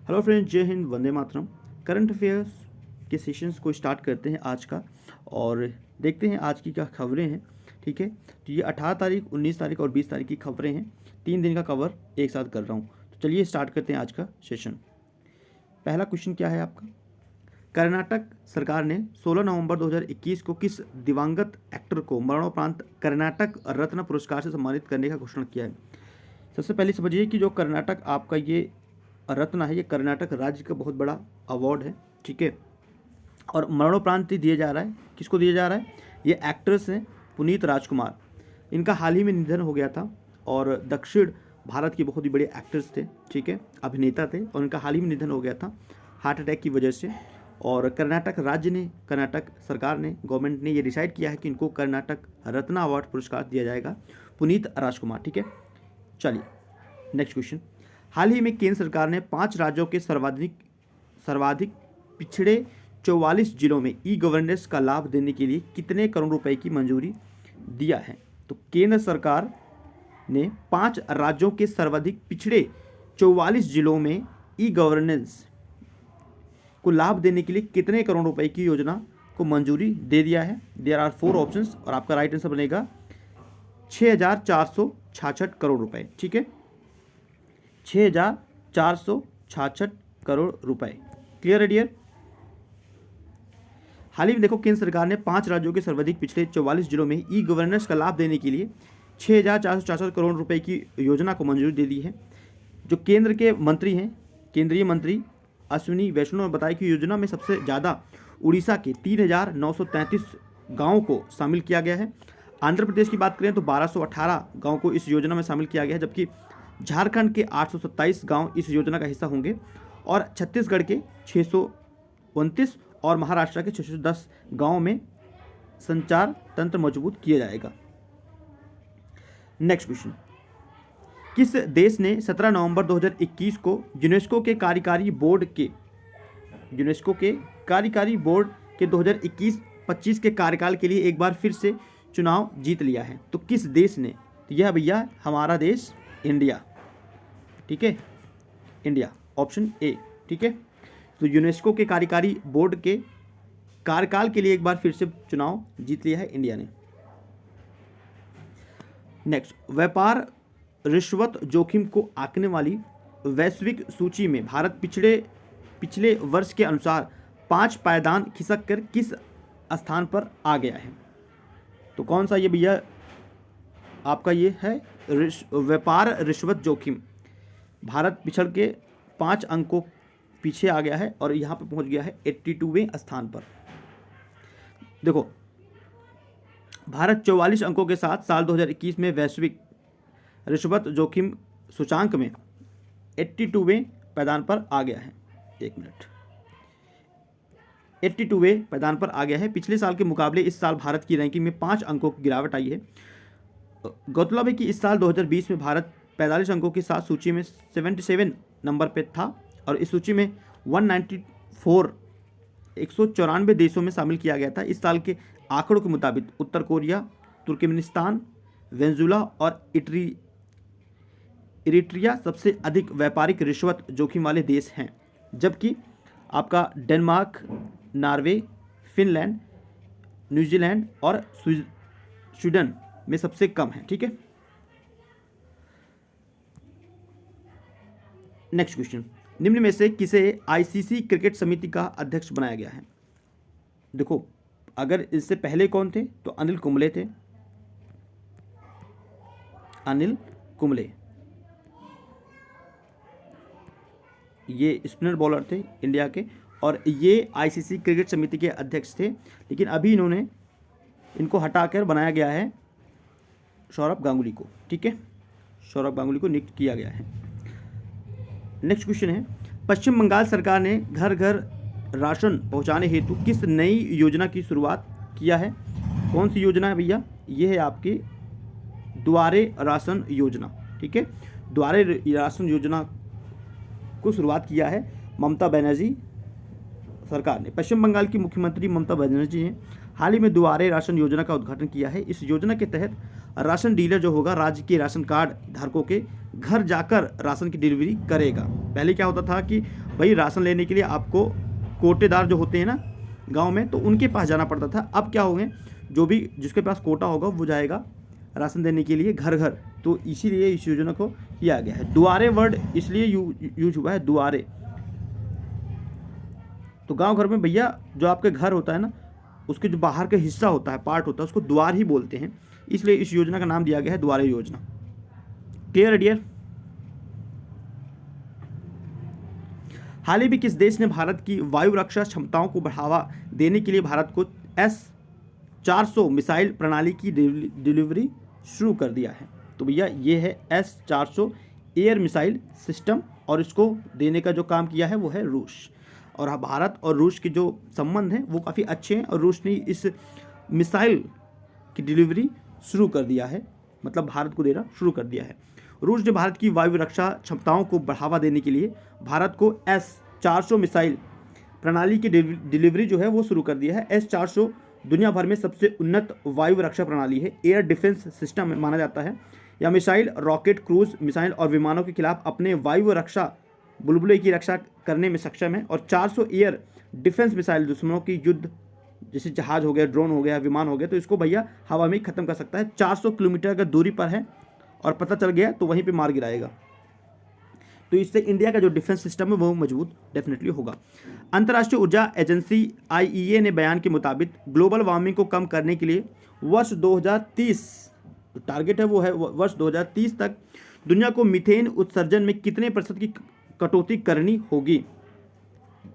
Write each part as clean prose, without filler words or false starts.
Hello friends, जय Hind, Vande Mataram. Current affairs के sessions को स्टार्ट करते हैं आज का, और देखते हैं आज की क्या खबरें हैं। ठीक है, तो ये 18 तारीख, 19 तारीख और 20 तारीख की खबरें हैं। 3 दिन का कवर एक साथ कर रहा हूँ। तो चलिए स्टार्ट करते हैं आज का सेशन। पहला क्वेश्चन क्या है आपका? कर्नाटक सरकार ने 16 नवंबर 2021 को किस दिवंगत एक्टर को मरणोपरांत कर्नाटक रत्न पुरस्कार से सम्मानित करने का घोषणा किया है? सबसे पहले समझिए कि जो कर्नाटक आपका ये रत्न है, ये कर्नाटक राज्य का बहुत बड़ा अवार्ड है। ठीक है, और मरणोपरांत दिया जा रहा है। किसको दिया जा रहा है? ये एक्ट्रेस हैं पुनीत राजकुमार। इनका हाल ही में निधन हो गया था, और दक्षिण भारत के बहुत ही बड़े एक्टर्स थे। ठीक है, अभिनेता थे, और इनका हाल ही में निधन हो गया था हार्ट अटैक की वजह से। और कर्नाटक राज्य ने, कर्नाटक सरकार ने, गवर्नमेंट ने ये डिसाइड किया है कि इनको कर्नाटक रत्न अवार्ड पुरस्कार दिया जाएगा, पुनीत राजकुमार। ठीक है, चलिए नेक्स्ट क्वेश्चन। हाल ही में केंद्र सरकार ने 5 राज्यों के सर्वाधिक पिछड़े 44 जिलों में ई गवर्नेंस का लाभ देने के लिए कितने करोड़ रुपए की मंजूरी दिया है? तो केंद्र सरकार ने 5 राज्यों के सर्वाधिक पिछड़े 44 जिलों में ई गवर्नेंस को लाभ देने के लिए कितने करोड़ रुपए की योजना को मंजूरी दे दिया है? देयर आर 4 ऑप्शंस, और आपका राइट आंसर बनेगा 6,466 करोड़ रुपए। ठीक है, 6,466 करोड़ रुपए। क्लियर है डियर? हाल ही में देखो, केंद्र सरकार ने 5 राज्यों के सर्वाधिक पिछले 44 जिलों में ई गवर्नेंस का लाभ देने के लिए 6,466 करोड़ रुपए की योजना को मंजूरी दे दी है। जो केंद्र के मंत्री हैं, केंद्रीय मंत्री अश्विनी वैष्णव ने बताया कि योजना में सबसे ज़्यादा उड़ीसा के 3,933 गाँवों को शामिल किया गया है। आंध्र प्रदेश की बात करें तो 1,218 गाँव को इस योजना में शामिल किया गया है, जबकि झारखंड के 827 गांव इस योजना का हिस्सा होंगे, और छत्तीसगढ़ के 629 और महाराष्ट्र के 610 गांवों में संचार तंत्र मजबूत किया जाएगा। Next question. किस देश ने 17 नवंबर 2021 को यूनेस्को के कार्यकारी बोर्ड के 2021-25 के कार्यकाल के लिए एक बार फिर से चुनाव जीत लिया है? तो किस देश ने? तो यह भैया हमारा देश इंडिया। ठीक है, इंडिया, ऑप्शन ए। ठीक है, तो यूनेस्को के कार्यकारी बोर्ड के कार्यकाल के लिए एक बार फिर से चुनाव जीत लिया है इंडिया ने। नेक्स्ट, व्यापार रिश्वत जोखिम को आंकने वाली वैश्विक सूची में भारत पिछले वर्ष के अनुसार 5 पायदान खिसक कर किस स्थान पर आ गया है? तो कौन सा ये भैया आपका ये है? व्यापार रिश्वत जोखिम। भारत पिछड़ के 5 अंकों पीछे आ गया है, और यहाँ पे पहुँच गया है 82वें स्थान पर। देखो, भारत 44 अंकों के साथ साल 2021 में वैश्विक रिश्वत जोखिम सूचांक में 82वें पायदान पर आ गया है। 82वें पायदान पर आ गया है। पिछले साल के मुकाबले इस साल भारत की रैंकिंग में 5 अंकों की गिरावट आई है। गौरतलब है कि इस साल 2020 में भारत 45 अंकों के साथ सूची में 77 नंबर पे था, और इस सूची में 194 देशों में शामिल किया गया था। इस साल के आंकड़ों के मुताबिक उत्तर कोरिया, तुर्कमेनिस्तान, वेनेजुला और इरिट्रिया सबसे अधिक व्यापारिक रिश्वत जोखिम वाले देश हैं, जबकि आपका डेनमार्क, नॉर्वे, फिनलैंड, न्यूजीलैंड और स्वीडन में सबसे कम है। ठीक है, नेक्स्ट क्वेश्चन। निम्न में से किसे आईसीसी क्रिकेट समिति का अध्यक्ष बनाया गया है? देखो, अगर इससे पहले कौन थे तो अनिल कुंबले थे। अनिल कुंबले ये स्पिनर बॉलर थे इंडिया के, और ये आईसीसी क्रिकेट समिति के अध्यक्ष थे। लेकिन अभी इनको हटाकर बनाया गया है सौरभ गांगुली को। ठीक है, सौरभ गांगुली को नियुक्त किया गया है। नेक्स्ट क्वेश्चन है, पश्चिम बंगाल सरकार ने घर घर राशन पहुंचाने हेतु किस नई योजना की शुरुआत किया है? कौन सी योजना है भैया? ये है आपकी द्वारे राशन योजना। ठीक है, द्वारे राशन योजना को शुरुआत किया है ममता बनर्जी सरकार ने। पश्चिम बंगाल की मुख्यमंत्री ममता बनर्जी ने हाल ही में द्वारे राशन योजना का उद्घाटन किया है। इस योजना के तहत राशन डीलर जो होगा राज्य के राशन कार्ड धारकों के घर जाकर राशन की डिलीवरी करेगा। पहले क्या होता था कि भाई राशन लेने के लिए आपको कोटेदार जो होते हैं ना गांव में, तो उनके पास जाना पड़ता था। अब क्या हो गए, जो भी जिसके पास कोटा होगा वो जाएगा राशन देने के लिए घर घर। तो इसीलिए इस योजना को किया गया है। दुआरे वर्ड इसलिए यूज हुआ है, दुआरे। तो गांव घर में भैया जो आपके घर होता है ना, उसके जो बाहर का हिस्सा होता है, पार्ट होता है, उसको द्वार ही बोलते हैं, इसलिए इस योजना का नाम दिया गया है द्वारे योजना। Clear dear? हाल ही में किस देश ने भारत की वायु रक्षा क्षमताओं को बढ़ावा देने के लिए भारत को S-400 मिसाइल प्रणाली की डिलीवरी शुरू कर दिया है? तो भैया ये है S-400 एयर मिसाइल सिस्टम, और इसको देने का जो काम किया है वो है रूस। और भारत और रूस के जो संबंध हैं वो काफ़ी अच्छे हैं, और रूस ने इस मिसाइल की डिलीवरी शुरू कर दिया है, मतलब भारत को देना शुरू कर दिया है। रूस ने भारत की वायु रक्षा क्षमताओं को बढ़ावा देने के लिए भारत को S-400 मिसाइल प्रणाली की डिलीवरी जो है वो शुरू कर दिया है। S-400 दुनिया भर में सबसे उन्नत वायु रक्षा प्रणाली है, एयर डिफेंस सिस्टम माना जाता है। यह मिसाइल रॉकेट, क्रूज मिसाइल और विमानों के खिलाफ अपने वायु रक्षा बुलबुले की रक्षा करने में सक्षम है। और 400 एयर डिफेंस मिसाइल दुश्मनों की युद्ध, जैसे जहाज हो गया, ड्रोन हो गया, विमान हो गया, तो इसको भैया हवा में ख़त्म कर सकता है। 400 किलोमीटर का दूरी पर है और पता चल गया तो वहीं पे मार गिराएगा। तो इससे इंडिया का जो डिफेंस सिस्टम है वो मजबूत डेफिनेटली होगा। अंतर्राष्ट्रीय ऊर्जा एजेंसी IEA ने बयान के मुताबिक ग्लोबल वार्मिंग को कम करने के लिए वर्ष 2030 टारगेट है वो है वर्ष 2030 तक दुनिया को मीथेन उत्सर्जन में कितने प्रतिशत की कटौती करनी होगी?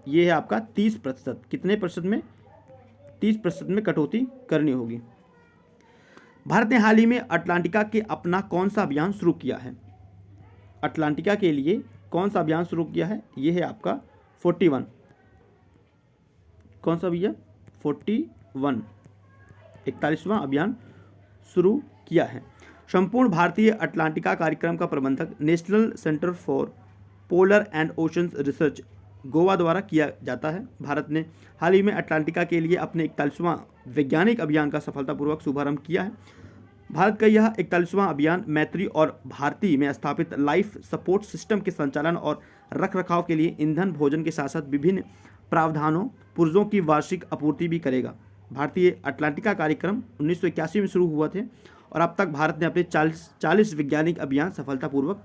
ये है आपका 30%। कितने प्रतिशत में? 30% में कटौती करनी होगी। भारत ने हाल ही में अटलांटिका के अपना कौन सा अभियान शुरू किया है? अटलांटिका के लिए कौन सा अभियान शुरू किया है? ये है आपका 41। कौन सा भैया? 41 41वां अभियान शुरू किया है। संपूर्ण भारतीय अटलांटिका कार्यक्रम का प्रबंधक national centre for polar and oceans research Goa द्वारा किया जाता है। भारत ने हाल ही में अटलांटिका के लिए अपने 41वां वैज्ञानिक अभियान का सफलतापूर्वक शुभारंभ किया है। भारत का यह 41वां अभियान मैत्री और भारती में स्थापित लाइफ सपोर्ट सिस्टम के संचालन और रखरखाव के लिए ईंधन, भोजन के साथ साथ विभिन्न प्रावधानों, पुर्जों की वार्षिक आपूर्ति भी करेगा। भारतीय अटलांटिका कार्यक्रम 1981 में शुरू हुआ थे और अब तक भारत ने अपने 40 वैज्ञानिक अभियान सफलतापूर्वक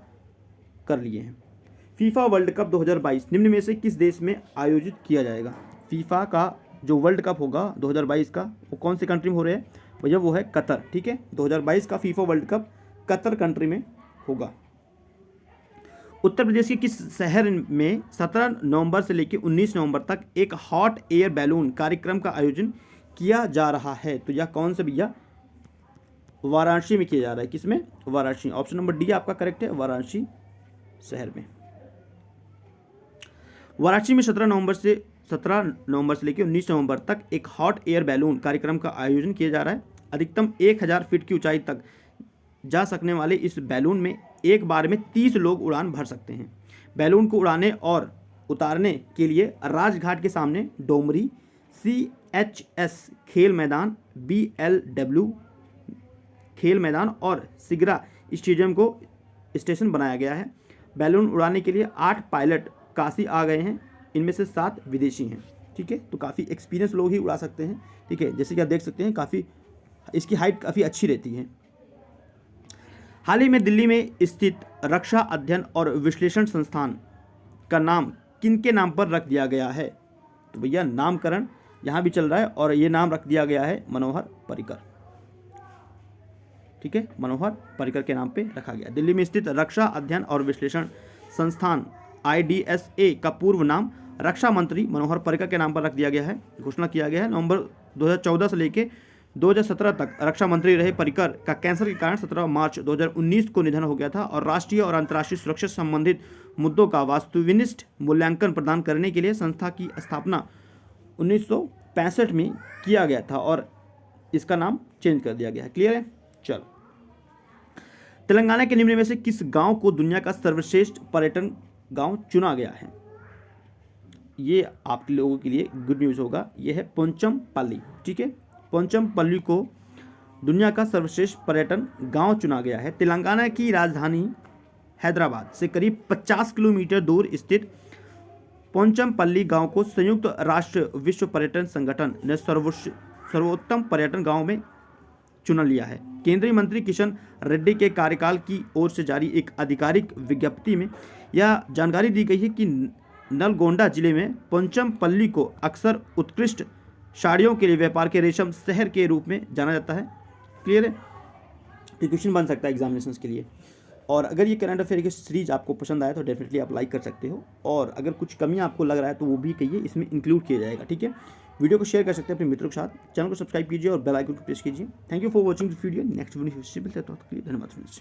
कर लिए हैं। फीफा वर्ल्ड कप 2022 निम्न में से किस देश में आयोजित किया जाएगा? फीफा का जो वर्ल्ड कप होगा 2022 का, वो कौन सी कंट्री में हो रहा है भैया? वो है कतर। ठीक है, 2022 का FIFA world cup Qatar country में होगा। उत्तर प्रदेश के किस शहर में 17 नवंबर से लेकर 19 नवंबर तक एक हॉट एयर बैलून कार्यक्रम का आयोजन किया जा रहा है? तो यह कौन सा भैया? वाराणसी में किया जा रहा है। किसमें? वाराणसी। ऑप्शन नंबर डी आपका करेक्ट है, वाराणसी शहर में। वाराणसी में 17 नवंबर से लेकर 19 नवंबर तक एक हॉट एयर बैलून कार्यक्रम का आयोजन किया जा रहा है। अधिकतम 1000 फीट की ऊंचाई तक जा सकने वाले इस बैलून में एक बार में 30 लोग उड़ान भर सकते हैं। बैलून को उड़ाने और उतारने के लिए राजघाट के सामने डोमरी, CHS खेल मैदान, BLW खेल मैदान और सिगरा स्टेडियम को स्टेशन बनाया गया है। बैलून उड़ाने के लिए 8 पायलट काशी आ गए हैं, इनमें से 7 विदेशी हैं। ठीक है, तो काफ़ी एक्सपीरियंस लोग ही उड़ा सकते हैं। ठीक है, जैसे कि आप देख सकते हैं काफ़ी इसकी हाइट काफ़ी अच्छी रहती है। हाल ही में दिल्ली में स्थित रक्षा अध्ययन और विश्लेषण संस्थान का नाम किनके नाम पर रख दिया गया है? तो भैया नामकरण यहाँ भी चल रहा है और ये नाम रख दिया गया है मनोहर पर्रिकर। ठीक है, मनोहर पर्रिकर के नाम पे रखा गया। दिल्ली में स्थित रक्षा अध्ययन और विश्लेषण संस्थान IDSA का पूर्व नाम रक्षा मंत्री मनोहर पर्रिकर के नाम पर रख दिया गया है। घोषणा किया गया है। नवंबर 2014 से लेकर 2017 तक रक्षा मंत्री रहे पर्रिकर का कैंसर के कारण 17 मार्च 2019 को निधन हो गया था और राष्ट्रीय और अंतर्राष्ट्रीय सुरक्षा से संबंधित मुद्दों का वास्तुनिष्ठ मूल्यांकन प्रदान करने के लिए संस्था की स्थापना 1965 में किया गया था और इसका नाम चेंज कर दिया गया है। क्लियर है? चलो, तेलंगाना के निम्न में से किस गांव को दुनिया का सर्वश्रेष्ठ पर्यटन गांव चुना गया है? ये आप लोगों के लिए गुड न्यूज़ होगा। ये है पोंचमपल्ली। ठीक है, पोंचमपल्ली को दुनिया का सर्वश्रेष्ठ पर्यटन गांव चुना गया है। तेलंगाना की राजधानी हैदराबाद से करीब 50 किलोमीटर दूर स्थित पोंचमपल्ली गांव को संयुक्त राष्ट्र विश्व पर्यटन संगठन ने सर्वोत्तम पर्यटन गांव में चुन लिया है। केंद्रीय मंत्री किशन रेड्डी के कार्यकाल की ओर से जारी एक आधिकारिक विज्ञप्ति में यह जानकारी दी गई है कि नलगोंडा जिले में पोंचमपल्ली को अक्सर उत्कृष्ट साड़ियों के लिए व्यापार के रेशम शहर के रूप में जाना जाता है। क्लियर है? ये क्वेश्चन बन सकता है एग्जामिनेशन के लिए। और अगर ये करंट अफेयर की सीरीज आपको पसंद आए तो डेफिनेटली आप लाइक कर सकते हो, और अगर कुछ कमी आपको लग रहा है तो वो भी कहिए, इसमें इंक्लूड किया जाएगा। ठीक है, वीडियो को शेयर कर सकते हैं अपने मित्रों के साथ, चैनल को सब्सक्राइब कीजिए और बेल आइकन को प्रेस कीजिए। Thank you for watching this video. Next video से मिलते हैं, तो धन्यवाद फ्रेंड्स।